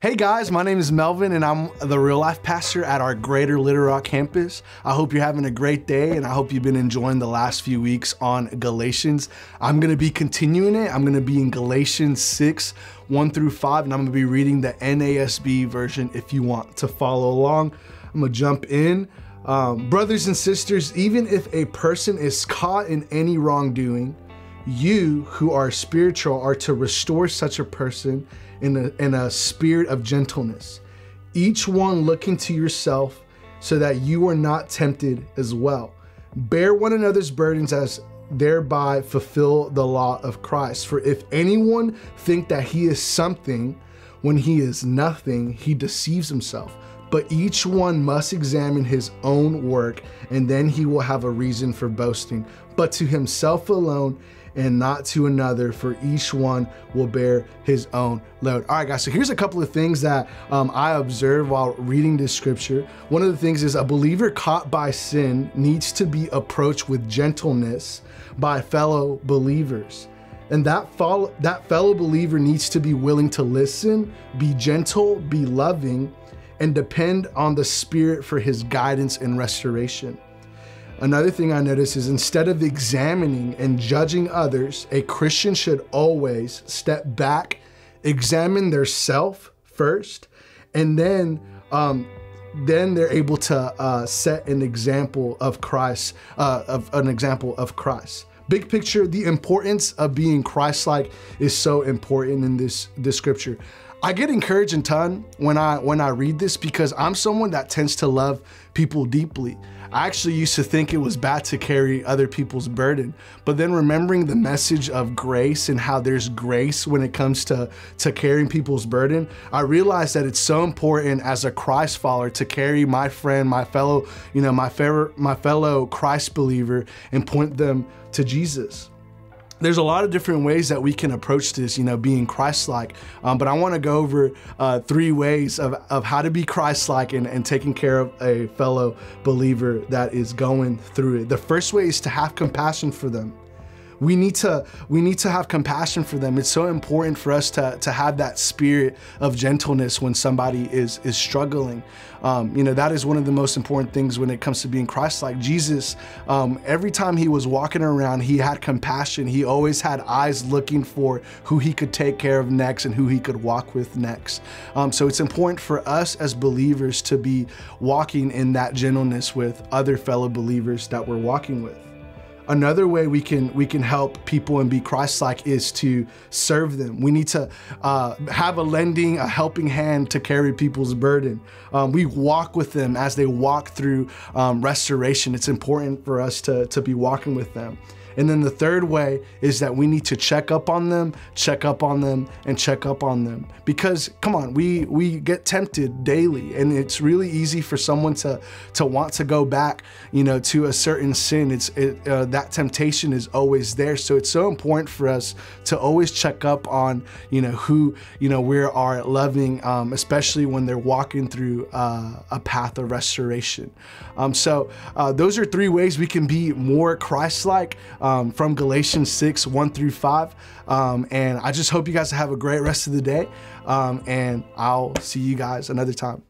Hey guys, my name is Melvin and I'm the real life pastor at our Greater Little Rock campus. I hope you're having a great day and I hope you've been enjoying the last few weeks on Galatians. I'm gonna be continuing it. I'm gonna be in Galatians 6, 1 through 5, and I'm gonna be reading the NASB version if you want to follow along. I'm gonna jump in. Brothers and sisters, even if a person is caught in any wrongdoing, you who are spiritual are to restore such a person in a spirit of gentleness, each one looking to yourself so that you are not tempted as well. Bear one another's burdens as thereby fulfill the law of Christ. For if anyone think that he is something when he is nothing, he deceives himself. But each one must examine his own work, and then he will have a reason for boasting, but to himself alone and not to another, for each one will bear his own load. All right, guys, so here's a couple of things that I observed while reading this scripture. One of the things is a believer caught by sin needs to be approached with gentleness by fellow believers. And that fellow believer needs to be willing to listen, be gentle, be loving, and depend on the Spirit for his guidance and restoration. Another thing I noticed is instead of examining and judging others, a Christian should always step back, examine their self first, and then they're able to set an example of Christ, Big picture, the importance of being Christ-like is so important in this scripture. I get encouraged a ton when I read this because I'm someone that tends to love people deeply. I actually used to think it was bad to carry other people's burden, but then remembering the message of grace and how there's grace when it comes to carrying people's burden, I realized that it's so important as a Christ follower to carry my friend, my fellow Christ believer and point them to Jesus. There's a lot of different ways that we can approach this, being Christ-like, but I want to go over 3 ways of how to be Christ-like and taking care of a fellow believer that is going through it. The first way is to have compassion for them. We need to have compassion for them. It's so important for us to have that spirit of gentleness when somebody is struggling. That is one of the most important things when it comes to being Christ-like. Jesus, every time he was walking around, he had compassion. He always had eyes looking for who he could take care of next and who he could walk with next. So it's important for us as believers to be walking in that gentleness with other fellow believers that we're walking with. Another way we can help people and be Christ-like is to serve them. We need to have a helping hand to carry people's burden. We walk with them as they walk through restoration. It's important for us to be walking with them. And then the third way is that we need to check up on them, and check up on them. Because come on, we get tempted daily, and it's really easy for someone to want to go back, to a certain sin. That temptation is always there. So it's so important for us to always check up on, who, we are loving, especially when they're walking through a path of restoration. So those are 3 ways we can be more Christ-like. From Galatians 6, 1 through 5. And I just hope you guys have a great rest of the day. And I'll see you guys another time.